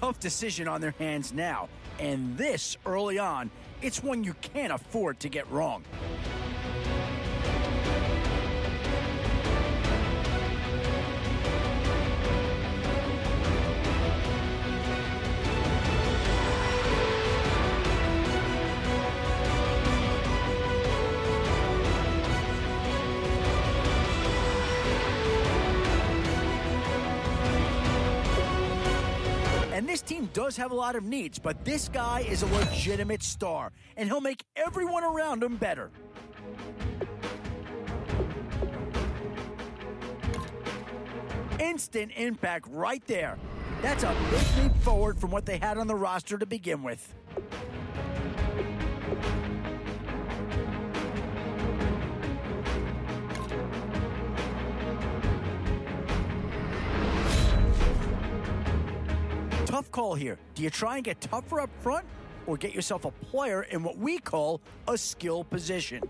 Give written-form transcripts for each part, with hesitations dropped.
tough decision on their hands now, and this early on, it's one you can't afford to get wrong. And this team does have a lot of needs, but this guy is a legitimate star, and he'll make everyone around him better. Instant impact right there. That's a big leap forward from what they had on the roster to begin with. Tough call here. Do you try and get tougher up front or get yourself a player in what we call a skill position?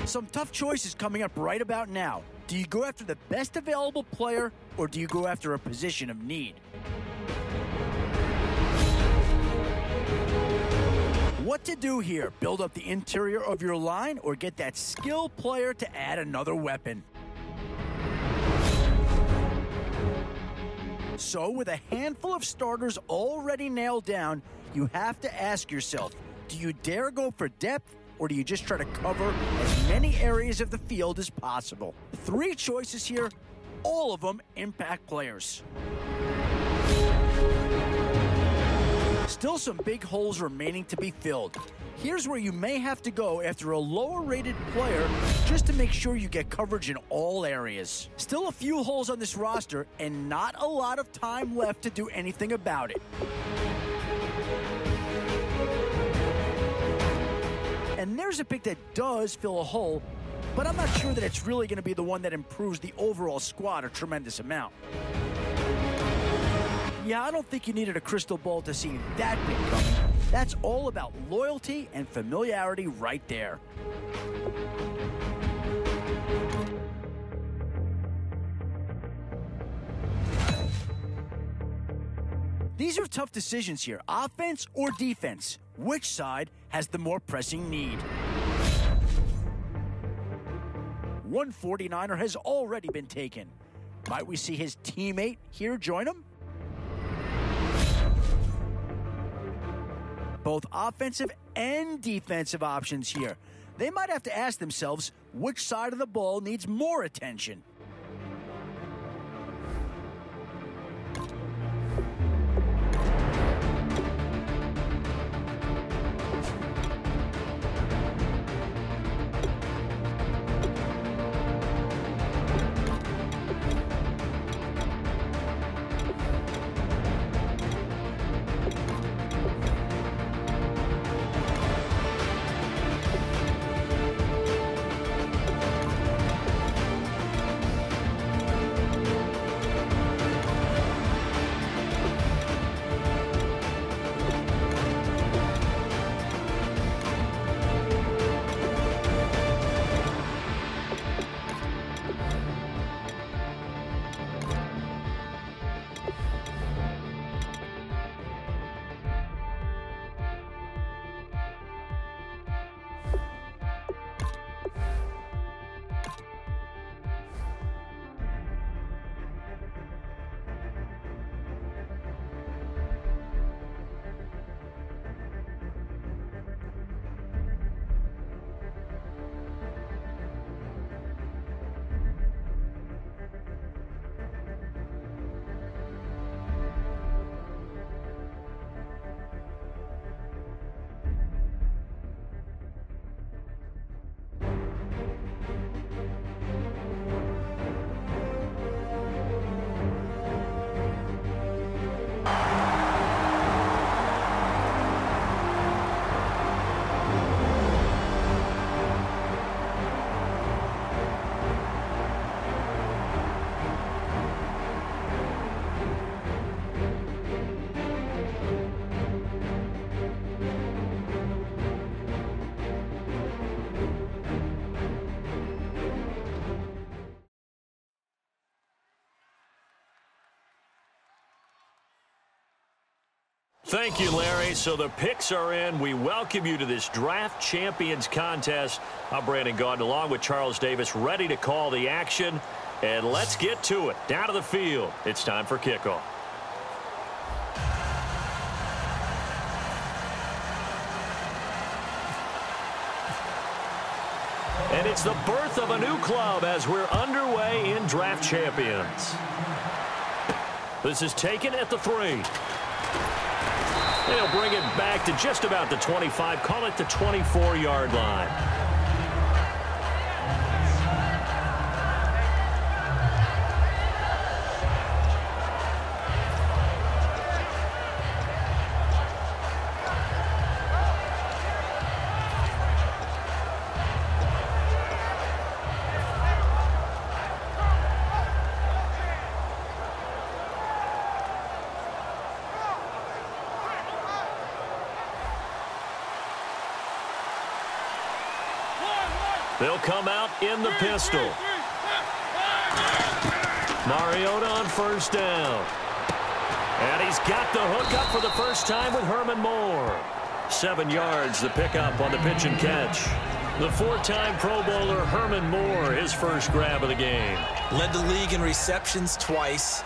Some tough choices coming up right about now. Do you go after the best available player or do you go after a position of need? What to do here? Build up the interior of your line or get that skill player to add another weapon? So with a handful of starters already nailed down, you have to ask yourself, do you dare go for depth or do you just try to cover as many areas of the field as possible? 3 choices here, all of them impact players. Still some big holes remaining to be filled. Here's where you may have to go after a lower-rated player just to make sure you get coverage in all areas. Still a few holes on this roster and not a lot of time left to do anything about it. And there's a pick that does fill a hole, but I'm not sure that it's really going to be the one that improves the overall squad a tremendous amount. Yeah, I don't think you needed a crystal ball to see that big coming. That's all about loyalty and familiarity right there. These are tough decisions here, offense or defense. Which side has the more pressing need? One 49er has already been taken. Might we see his teammate here join him? Both offensive and defensive options here. They might have to ask themselves which side of the ball needs more attention. Thank you, Larry. So the picks are in. We welcome you to this Draft Champions contest. I'm Brandon Gaudin along with Charles Davis, ready to call the action. And let's get to it. Down to the field. It's time for kickoff. And it's the birth of a new club as we're underway in Draft Champions. This is taken at the 3. They'll bring it back to just about the 25, call it the 24-yard line. They'll come out in the pistol. Mariota on first down. And he's got the hook up for the first time with Herman Moore. 7 yards, the pickup on the pitch and catch. The 4-time Pro Bowler Herman Moore, his first grab of the game. Led the league in receptions twice.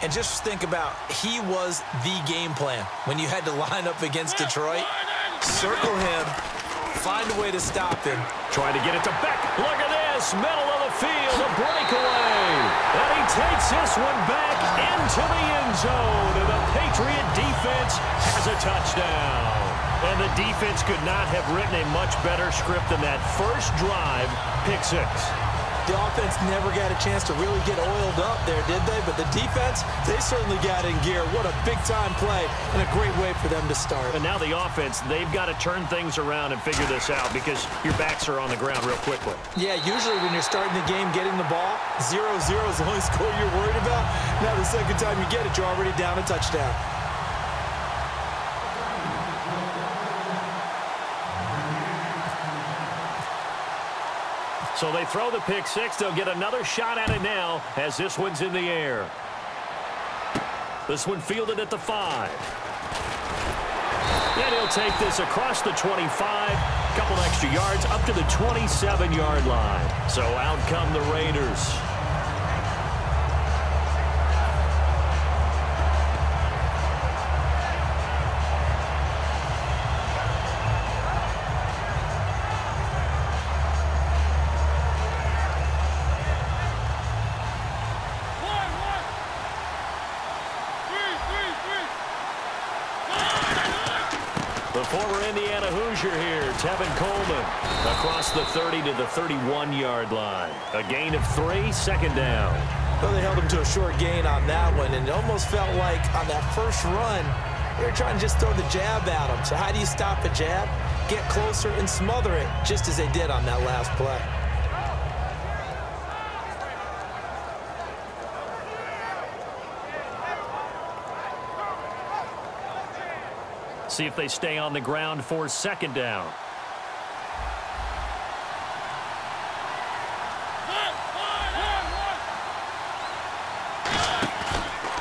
And just think about, he was the game plan. When you had to line up against Detroit, circle him, find a way to stop him. Trying to get it to Beck. Look at this. Middle of the field. A breakaway. And he takes this one back into the end zone. And the Patriot defense has a touchdown. And the defense could not have written a much better script than that first drive. Pick 6. The offense never got a chance to really get oiled up there, did they? But the defense, they certainly got in gear. What a big-time play and a great way for them to start. And now the offense, they've got to turn things around and figure this out because your backs are on the ground real quickly. Yeah, usually when you're starting the game, getting the ball, 0-0 is the only score you're worried about. Now the second time you get it, you're already down a touchdown. So they throw the pick 6. They'll get another shot at it now as this one's in the air. This one fielded at the 5. And he'll take this across the 25. Couple extra yards up to the 27-yard line. So out come the Raiders. The former Indiana Hoosier here, Tevin Coleman, across the 30 to the 31-yard line. A gain of 3, second down. Well, they held him to a short gain on that one, and it almost felt like on that first run, they were trying to just throw the jab at him. So how do you stop a jab? Get closer and smother it, just as they did on that last play. See if they stay on the ground for second down.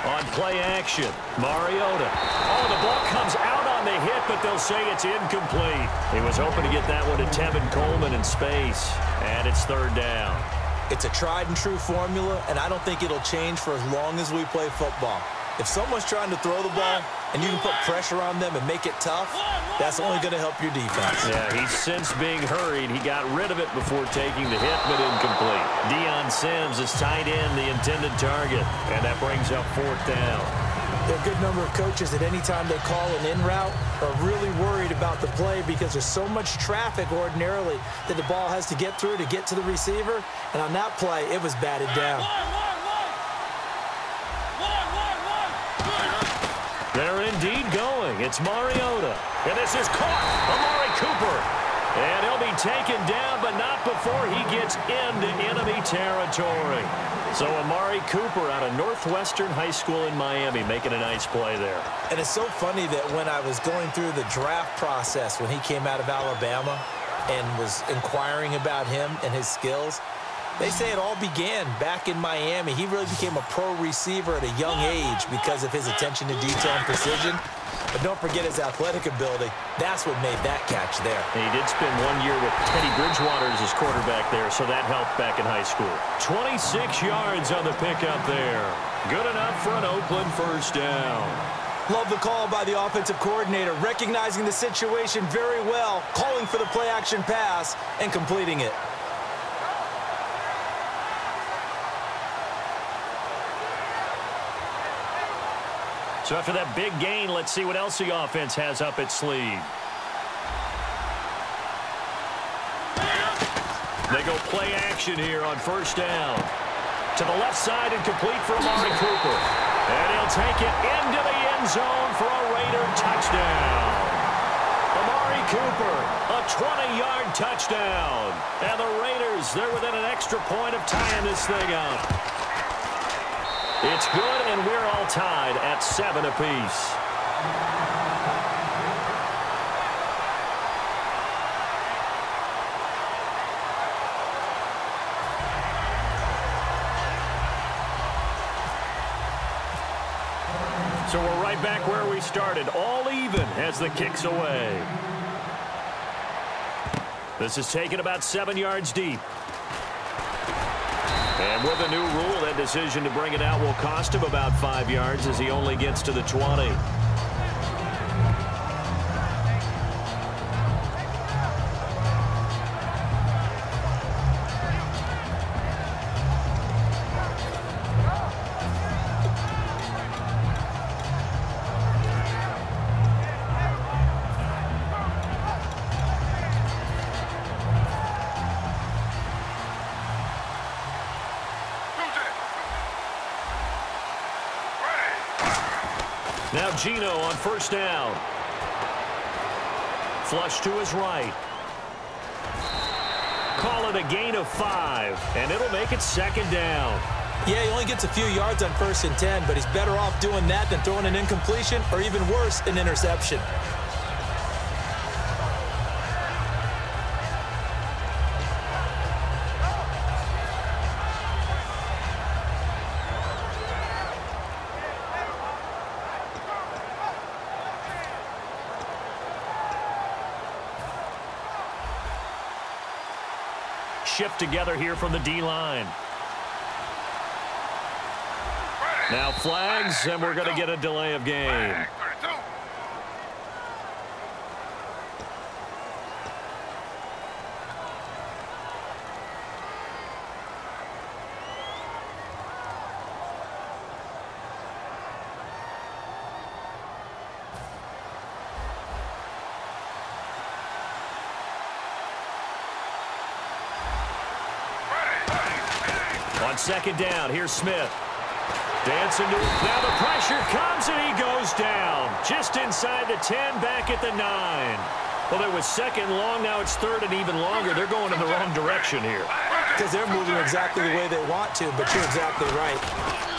On play action, Mariota. Oh, the ball comes out on the hit, but they'll say it's incomplete. He was hoping to get that one to Tevin Coleman in space, and it's third down. It's a tried and true formula, and I don't think it'll change for as long as we play football. If someone's trying to throw the ball and you can put pressure on them and make it tough, that's only going to help your defense. Yeah, he's since being hurried. He got rid of it before taking the hit, but incomplete. Deion Sims is tight end, the intended target, and that brings up fourth down. There are a good number of coaches that any time they call an in route are really worried about the play because there's so much traffic ordinarily that the ball has to get through to get to the receiver. And on that play, it was batted down. They're indeed going. It's Mariota. And this is caught. Amari Cooper. And he'll be taken down, but not before he gets into enemy territory. So Amari Cooper out of Northwestern High School in Miami making a nice play there. And it's so funny that when I was going through the draft process when he came out of Alabama and was inquiring about him and his skills, They say it all began back in Miami. He really became a pro receiver at a young age because of his attention to detail and precision. But don't forget his athletic ability. That's what made that catch there. He did spend 1 year with Teddy Bridgewater as his quarterback there, so that helped back in high school. 26 yards on the pickup there. Good enough for an Oakland first down. Love the call by the offensive coordinator, recognizing the situation very well, calling for the play-action pass, and completing it. So after that big gain, let's see what else the offense has up its sleeve. They go play action here on first down. To the left side and complete for Amari Cooper. And he'll take it into the end zone for a Raider touchdown. Amari Cooper, a 20-yard touchdown. And the Raiders, they're within an extra point of tying this thing up. It's good, and we're all tied at 7 apiece. So we're right back where we started, all even as the kick's away. This is taken about 7 yards deep. And with a new rule, that decision to bring it out will cost him about 5 yards as he only gets to the 20. Now Gino on first down. Flush to his right. Call it a gain of 5, and it'll make it second down. Yeah, he only gets a few yards on 1st and 10, but he's better off doing that than throwing an incompletion or even worse, an interception. Shift together here from the D-line. Now flags, and we're going to get a delay of game. On second down, here's Smith. Dancing to it. Now the pressure comes, and he goes down. Just inside the 10, back at the 9. Well, it was second long. Now it's third and even longer. They're going in the wrong direction here. Because they're moving exactly the way they want to, but you're exactly right.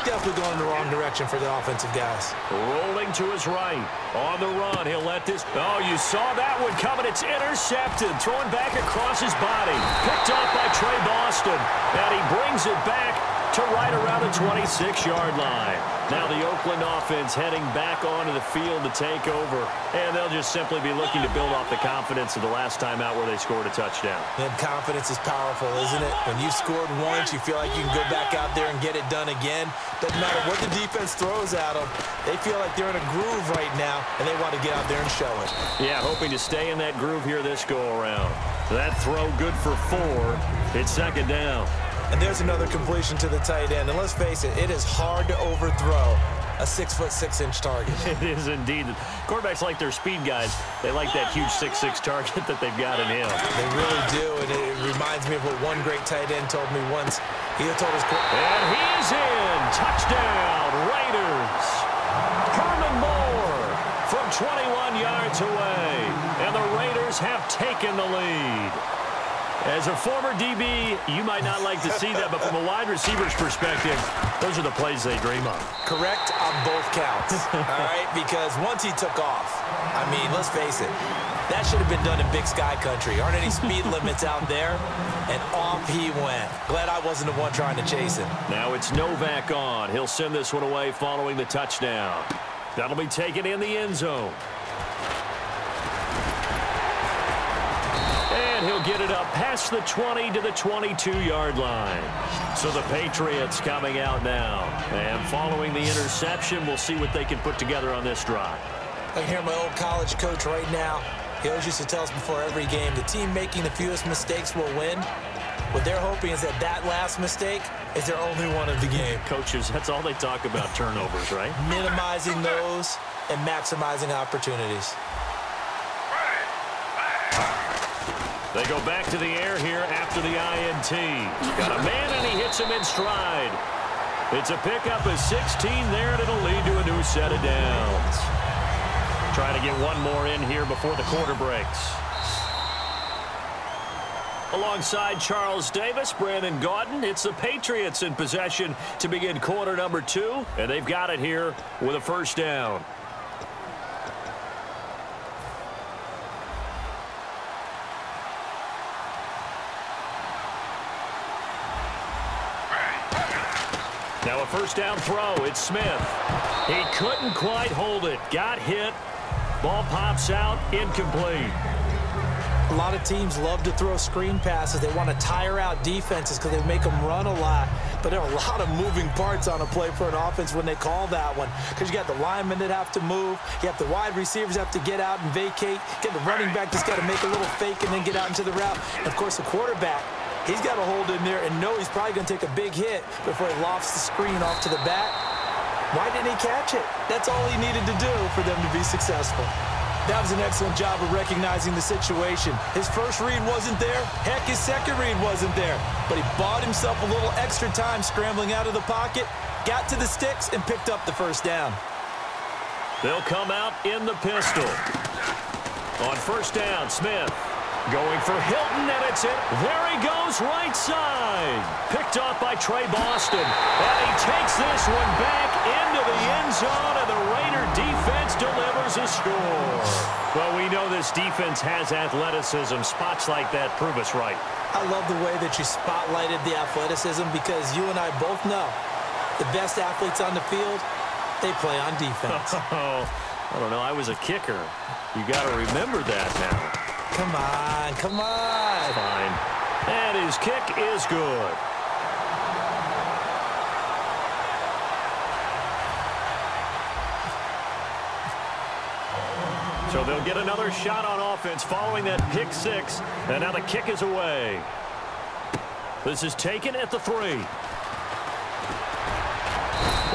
Definitely going in the wrong direction for the offensive guys. Rolling to his right. On the run, he'll let this. Oh, you saw that one coming. It's intercepted. Throwing back across his body. Picked off by Trey Boston. And he brings it back to right around the 26-yard line. Now the Oakland offense heading back onto the field to take over. And they'll just simply be looking to build off the confidence of the last time out where they scored a touchdown. And confidence is powerful, isn't it? When you scored once, you feel like you can go back out there and get it done again. Doesn't matter what the defense throws at them. They feel like they're in a groove right now, and they want to get out there and show it. Yeah, hoping to stay in that groove here this go-around. That throw good for 4. It's second down. And there's another completion to the tight end. And let's face it, it is hard to overthrow a 6'6" target. It is indeed. Quarterbacks like their speed guys. They like that huge 6'6" target that they've got in him. They really do, and it reminds me of what one great tight end told me once. He told his quarterback. And he's in. Touchdown, Raiders. Herman Moore from 21 yards away. And the Raiders have taken the lead. As a former DB, you might not like to see that, but from a wide receiver's perspective, those are the plays they dream of. Correct on both counts, all right? Because once he took off, I mean, let's face it, That should have been done in Big Sky country. Aren't any speed limits out there? And off he went. Glad I wasn't the one trying to chase him. Now it's Novak on. He'll send this one away following the touchdown. That'll be taken in the end zone. And he'll get it up past the 20 to the 22-yard line. So the Patriots coming out now. And following the interception, we'll see what they can put together on this drive. I can hear my old college coach right now. He always used to tell us before every game, the team making the fewest mistakes will win. What they're hoping is that last mistake is their only one of the game. Coaches, that's all they talk about, turnovers, right? Minimizing those and maximizing opportunities. They go back to the air here after the INT. Got a man, and he hits him in stride. It's a pickup of 16 there, and it'll lead to a new set of downs. Trying to get one more in here before the quarter breaks. Alongside Charles Davis, Brandon Gaudin, it's the Patriots in possession to begin quarter number 2, and they've got it here with a first down. Now a first down throw. It's Smith. He couldn't quite hold it. Got hit. Ball pops out. Incomplete. A lot of teams love to throw screen passes. They want to tire out defenses because they make them run a lot. But there are a lot of moving parts on a play for an offense when they call that one. Because you got the linemen that have to move. You have the wide receivers have to get out and vacate. Get the running back that's got to make a little fake and then get out into the route. And, of course, the quarterback, he's got to hold in there and know he's probably going to take a big hit before he lofts the screen off to the back. Why didn't he catch it? That's all he needed to do for them to be successful. That was an excellent job of recognizing the situation. His first read wasn't there. Heck, his second read wasn't there. But he bought himself a little extra time scrambling out of the pocket, got to the sticks, and picked up the first down. They'll come out in the pistol. On first down, Smith. Going for Hilton, and it's it. There he goes, right side. Picked off by Trey Boston. And he takes this one back into the end zone, and the Raider defense delivers a score. Well, we know this defense has athleticism. Spots like that prove us right. I love the way that you spotlighted the athleticism because you and I both know the best athletes on the field, they play on defense. Oh, I don't know. I was a kicker. You got to remember that now. Come on, come on. Fine. And his kick is good. So they'll get another shot on offense following that pick six. And now the kick is away. This is taken at the 3.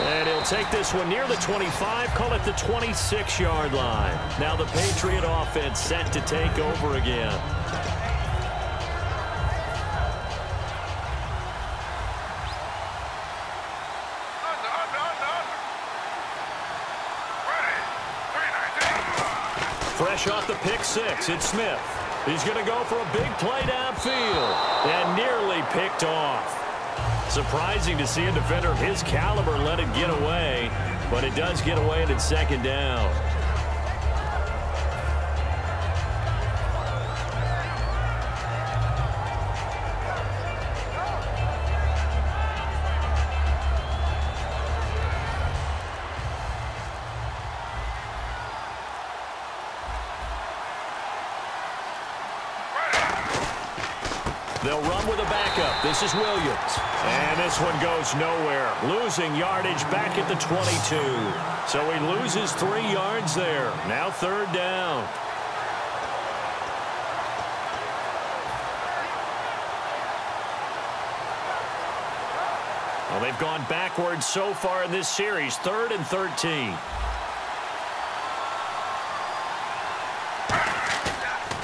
And he'll take this one near the 25, call it the 26-yard line. Now the Patriot offense set to take over again. Fresh off the pick six, it's Smith. He's going to go for a big play downfield and nearly picked off. Surprising to see a defender of his caliber let it get away, but it does get away and it's second down. They'll run with a backup. This is Williams. And this one goes nowhere. Losing yardage back at the 22. So he loses 3 yards there. Now third down. Well, they've gone backwards so far in this series. 3rd and 13.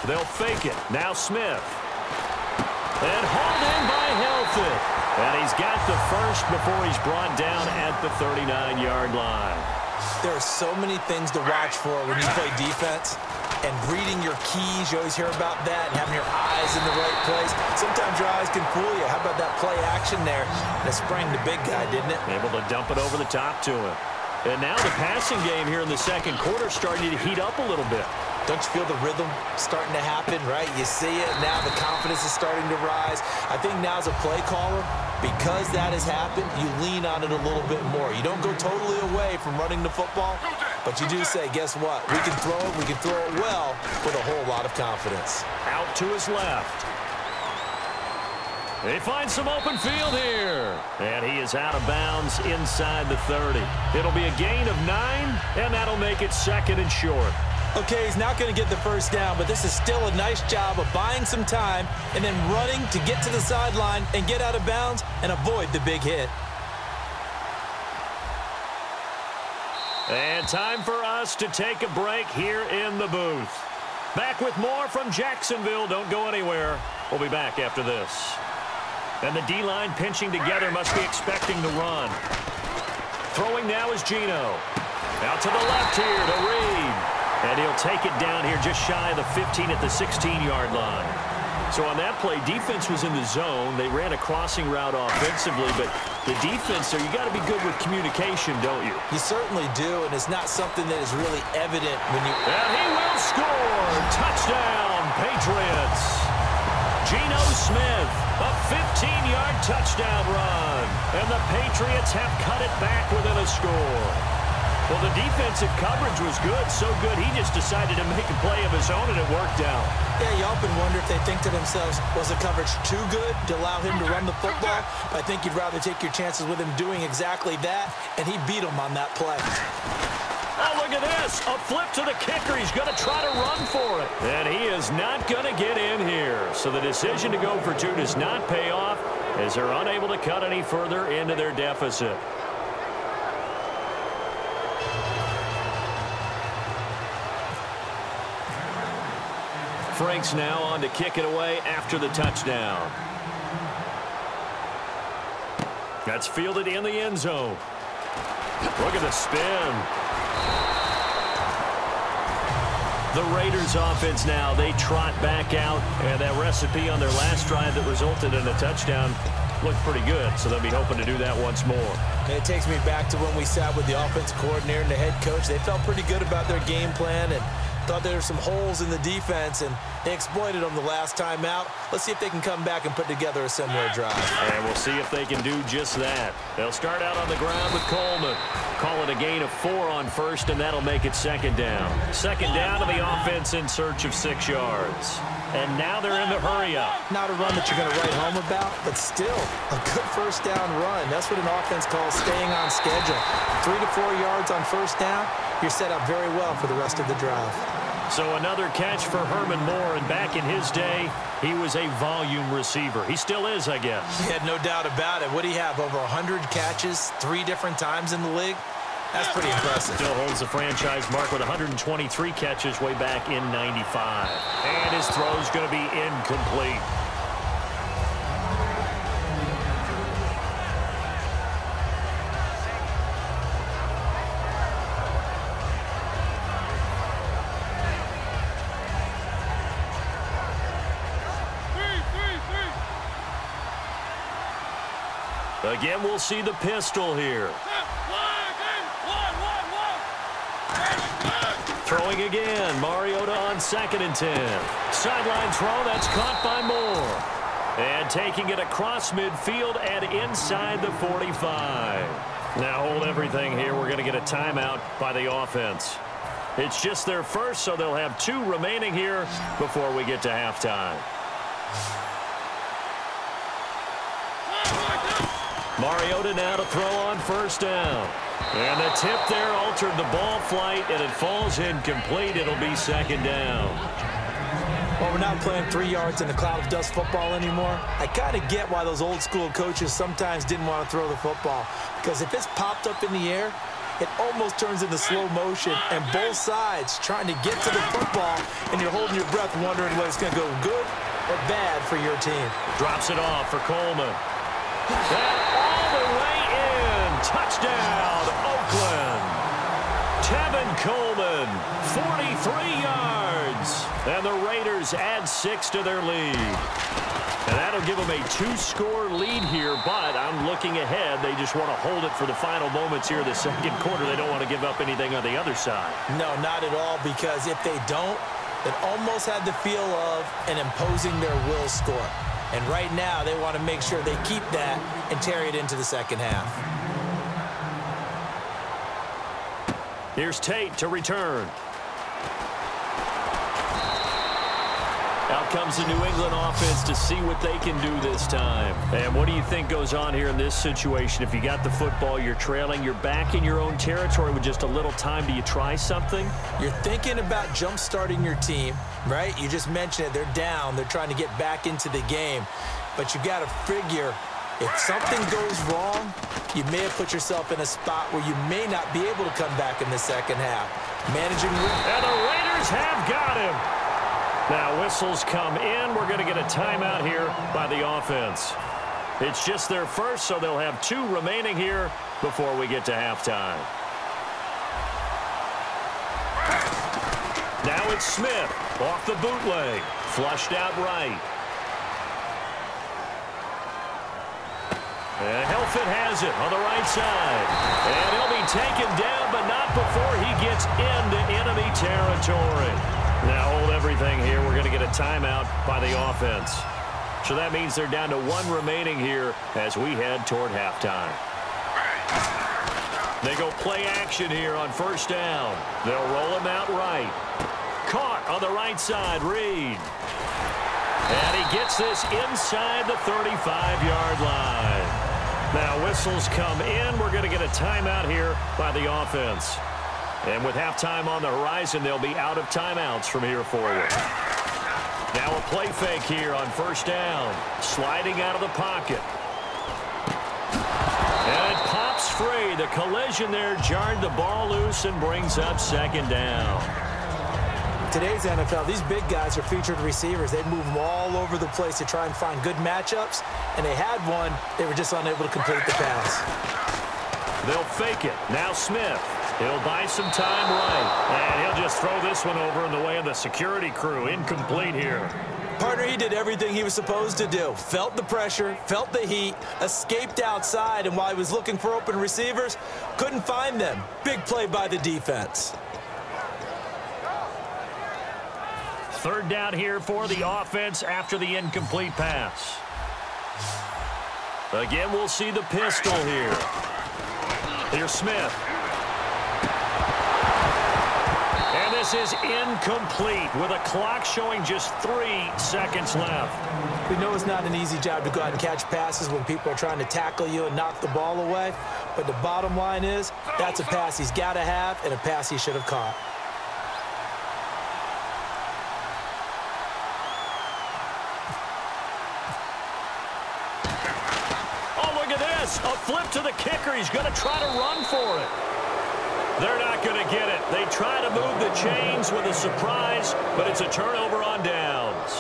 They'll fake it. Now Smith. And hauled in by Helton. And he's got the first before he's brought down at the 39-yard line. There are so many things to watch for when you play defense. And reading your keys, you always hear about that, and having your eyes in the right place. Sometimes your eyes can fool you. How about that play action there? That sprang the big guy, didn't it? Able to dump it over the top to him. And now the passing game here in the second quarter starting to heat up a little bit. Don't you feel the rhythm starting to happen, right? You see it. Now the confidence is starting to rise. I think now as a play caller, because that has happened, you lean on it a little bit more. You don't go totally away from running the football, but you do say, guess what? We can throw it. We can throw it well with a whole lot of confidence. Out to his left. They find some open field here. And he is out of bounds inside the 30. It'll be a gain of 9, and that'll make it 2nd and short. Okay, he's not going to get the first down, but this is still a nice job of buying some time and then running to get to the sideline and get out of bounds and avoid the big hit. And time for us to take a break here in the booth. Back with more from Jacksonville. Don't go anywhere. We'll be back after this. And the D-line pinching together must be expecting the run. Throwing now is Geno. Out to the left here to Reed. And he'll take it down here just shy of the 15 at the 16-yard line. So on that play, defense was in the zone. They ran a crossing route offensively, but the defense there, you got to be good with communication, don't you? You certainly do, and it's not something that is really evident when you... And he will score! Touchdown, Patriots! Geno Smith, a 15-yard touchdown run. And the Patriots have cut it back within a score. Well, the defensive coverage was good, so good he just decided to make a play of his own, and it worked out. Yeah, you often wonder if they think to themselves, was the coverage too good to allow him to run the football? But I think you'd rather take your chances with him doing exactly that, and he beat him on that play. Oh, look at this. A flip to the kicker. He's going to try to run for it. And he is not going to get in here. So the decision to go for 2 does not pay off as they're unable to cut any further into their deficit. Franks now on to kick it away after the touchdown. That's fielded in the end zone. Look at the spin. The Raiders offense now, they trot back out, and that recipe on their last drive that resulted in a touchdown looked pretty good, so they'll be hoping to do that once more. It takes me back to when we sat with the offensive coordinator and the head coach. They felt pretty good about their game plan and thought there were some holes in the defense, and they exploited them the last time out. Let's see if they can come back and put together a similar drive. And we'll see if they can do just that. They'll start out on the ground with Coleman. Call it a gain of 4 on first, and that'll make it 2nd down. 2nd down to the offense in search of 6 yards. And now they're in the hurry-up. Not a run that you're going to write home about, but still a good first down run. That's what an offense calls staying on schedule. 3 to 4 yards on first down, you're set up very well for the rest of the drive. So another catch for Herman Moore, and back in his day, he was a volume receiver. He still is, I guess. He had no doubt about it. What do you have, over 100 catches 3 different times in the league? That's pretty impressive. Still holds the franchise mark with 123 catches way back in '95. And his throw's going to be incomplete. Again, we'll see the pistol here. Throwing again. Mariota on 2nd and 10. Sideline throw. That's caught by Moore. And taking it across midfield and inside the 45. Now hold everything here. We're going to get a timeout by the offense. It's just their first, so they'll have 2 remaining here before we get to halftime. Mariota now to throw on first down. And the tip there altered the ball flight, and it falls incomplete. It'll be 2nd down. Well, we're not playing 3 yards in a cloud of dust football anymore. I kind of get why those old school coaches sometimes didn't want to throw the football. Because if it's popped up in the air, it almost turns into slow motion, and both sides trying to get to the football, and you're holding your breath wondering whether it's going to go good or bad for your team. Drops it off for Coleman. And all the way in. Touchdown, Oakland. Tevin Coleman, 43 yards. And the Raiders add 6 to their lead. And that'll give them a 2-score lead here, but I'm looking ahead. They just want to hold it for the final moments here of the second quarter. They don't want to give up anything on the other side. No, not at all, because if they don't, it almost had the feel of an imposing their will score. And right now, they want to make sure they keep that and carry it into the second half. Here's Tate to return. Out comes the New England offense to see what they can do this time. And what do you think goes on here in this situation? If you got the football, you're trailing, you're back in your own territory with just a little time. Do you try something? You're thinking about jump-starting your team, right? You just mentioned it. They're down. They're trying to get back into the game. But you got to figure, if something goes wrong, you may have put yourself in a spot where you may not be able to come back in the second half. Managing risk. And the Raiders have got him. Now whistles come in. We're going to get a timeout here by the offense. It's just their first, so they'll have 2 remaining here before we get to halftime. Now it's Smith off the bootleg. Flushed out right. And Helfett has it on the right side. And he'll be taken down, but not before he gets into enemy territory. Now hold everything here. We're going to get a timeout by the offense. So that means they're down to 1 remaining here as we head toward halftime. They go play action here on first down. They'll roll him out right. Caught on the right side, Reed. And he gets this inside the 35-yard line. Now whistles come in. We're going to get a timeout here by the offense. And with halftime on the horizon, they'll be out of timeouts from here forward. Now a play fake here on first down. Sliding out of the pocket. And it pops free. The collision there jarred the ball loose and brings up second down. Today's NFL, these big guys are featured receivers. They move them all over the place to try and find good matchups. And they had one. They were just unable to complete the pass. They'll fake it. Now Smith. He'll buy some time right. And he'll just throw this one over in the way of the security crew. Incomplete here. Partner, he did everything he was supposed to do. Felt the pressure, felt the heat, escaped outside, and while he was looking for open receivers, couldn't find them. Big play by the defense. Third down here for the offense after the incomplete pass. Again, we'll see the pistol here. Here's Smith. And this is incomplete with a clock showing just 3 seconds left. We know it's not an easy job to go out and catch passes when people are trying to tackle you and knock the ball away. But the bottom line is that's a pass he's got to have and a pass he should have caught. A flip to the kicker. He's going to try to run for it. They're not going to get it. They try to move the chains with a surprise, but it's a turnover on downs.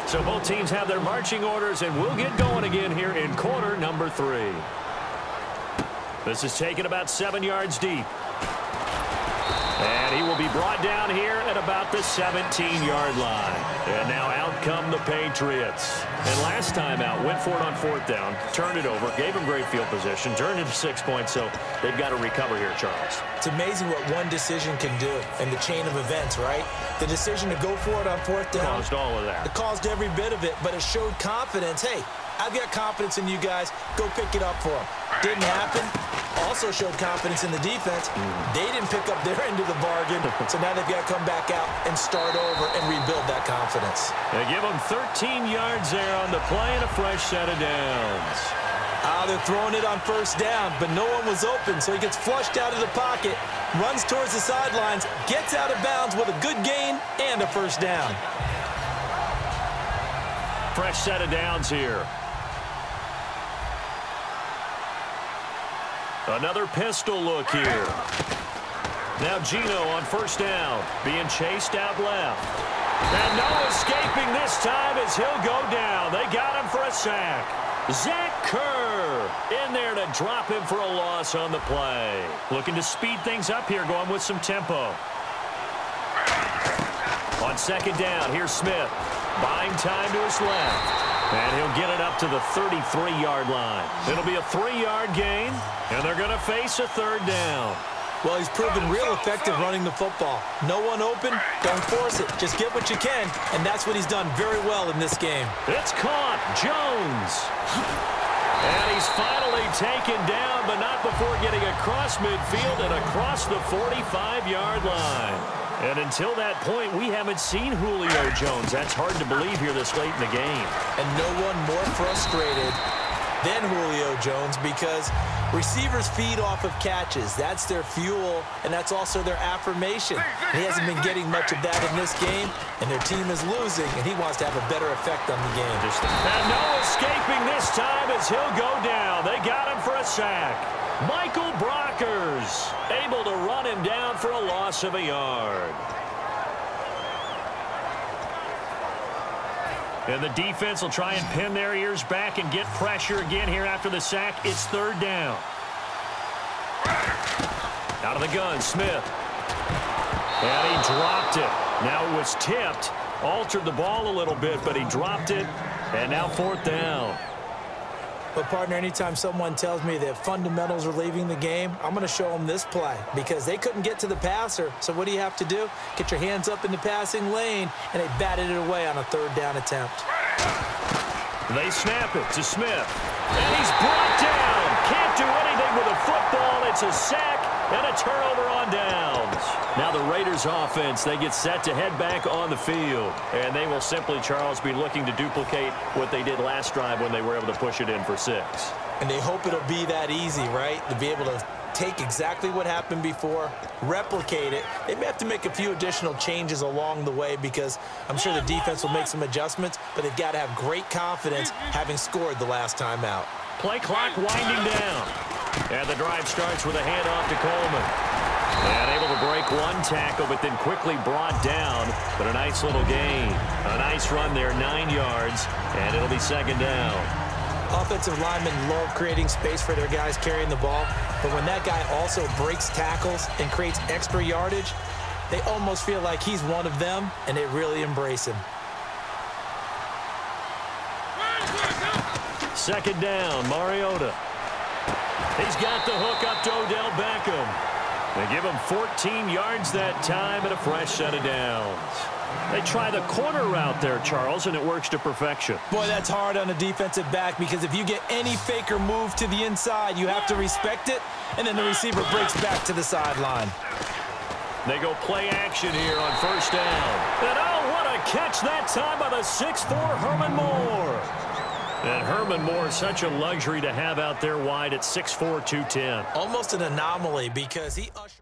So both teams have their marching orders, and we'll get going again here in quarter number 3. This is taken about 7 yards deep. And he will be brought down here at about the 17-yard line. And now out come the Patriots. And last time out, went for it on 4th down, turned it over, gave him great field position, turned it to 6 points, so they've got to recover here, Charles. It's amazing what one decision can do in the chain of events, right? The decision to go for it on 4th down. Caused all of that. It caused every bit of it, but it showed confidence. Hey, I've got confidence in you guys. Go pick it up for them. Didn't happen. Also showed confidence in the defense. They didn't pick up their end of the bargain, so now they've got to come back out and start over and rebuild that confidence. They give them 13 yards there on the play and a fresh set of downs. They're throwing it on 1st down, but no one was open, so he gets flushed out of the pocket, runs towards the sidelines, gets out of bounds with a good gain and a 1st down. Fresh set of downs here. Another pistol look here. Now Gino on 1st down, being chased out left. And no escaping this time as he'll go down. They got him for a sack. Zach Kerr. in there to drop him for a loss on the play. Looking to speed things up here, going with some tempo. On second down, here's Smith. Buying time to his left. And he'll get it up to the 33-yard line. It'll be a 3-yard gain, and they're going to face a third down. Well, he's proven real effective running the football. No one open, don't force it. Just get what you can, and that's what he's done very well in this game. It's caught. Jones. And he's finally taken down, but not before getting across midfield and across the 45-yard line. And until that point, we haven't seen Julio Jones. That's hard to believe here this late in the game. And no one more frustrated than Julio Jones because receivers feed off of catches. That's their fuel, and that's also their affirmation. He hasn't been getting much of that in this game, and their team is losing, and he wants to have a better effect on the game. And no escaping this time as he'll go down. They got him for a sack. Michael Brockers able to run him down for a loss of a yard. And the defense will try and pin their ears back and get pressure again here after the sack. It's third down. Out of the gun, Smith. And he dropped it. Now it was tipped. Altered the ball a little bit, but he dropped it. And now fourth down. But, partner, anytime someone tells me that fundamentals are leaving the game, I'm going to show them this play because they couldn't get to the passer. So what do you have to do? Get your hands up in the passing lane, and they batted it away on a third down attempt. They snap it to Smith. And he's brought down. Can't do anything with a football. It's a sack and a turnover on downs. Now the Raiders offense, they get set to head back on the field. And they will simply, Charles, be looking to duplicate what they did last drive when they were able to push it in for 6. And they hope it'll be that easy, right? To be able to take exactly what happened before, replicate it. They may have to make a few additional changes along the way because I'm sure the defense will make some adjustments, but they've got to have great confidence having scored the last time out. Play clock winding down. And the drive starts with a handoff to Coleman. And able to break one tackle, but then quickly brought down. But a nice little gain. A nice run there, 9 yards, and it'll be second down. Offensive linemen love creating space for their guys carrying the ball, but when that guy also breaks tackles and creates extra yardage, they almost feel like he's one of them, and they really embrace him. Second down, Mariota. He's got the hook up to Odell Beckham. They give him 14 yards that time and a fresh set of downs. They try the corner route there, Charles, and it works to perfection. Boy, that's hard on a defensive back because if you get any fake or move to the inside, you have to respect it, and then the receiver breaks back to the sideline. They go play action here on first down. And oh, what a catch that time by the 6'4" Herman Moore. And Herman Moore is such a luxury to have out there wide at 6'4", 210. Almost an anomaly because he ushered...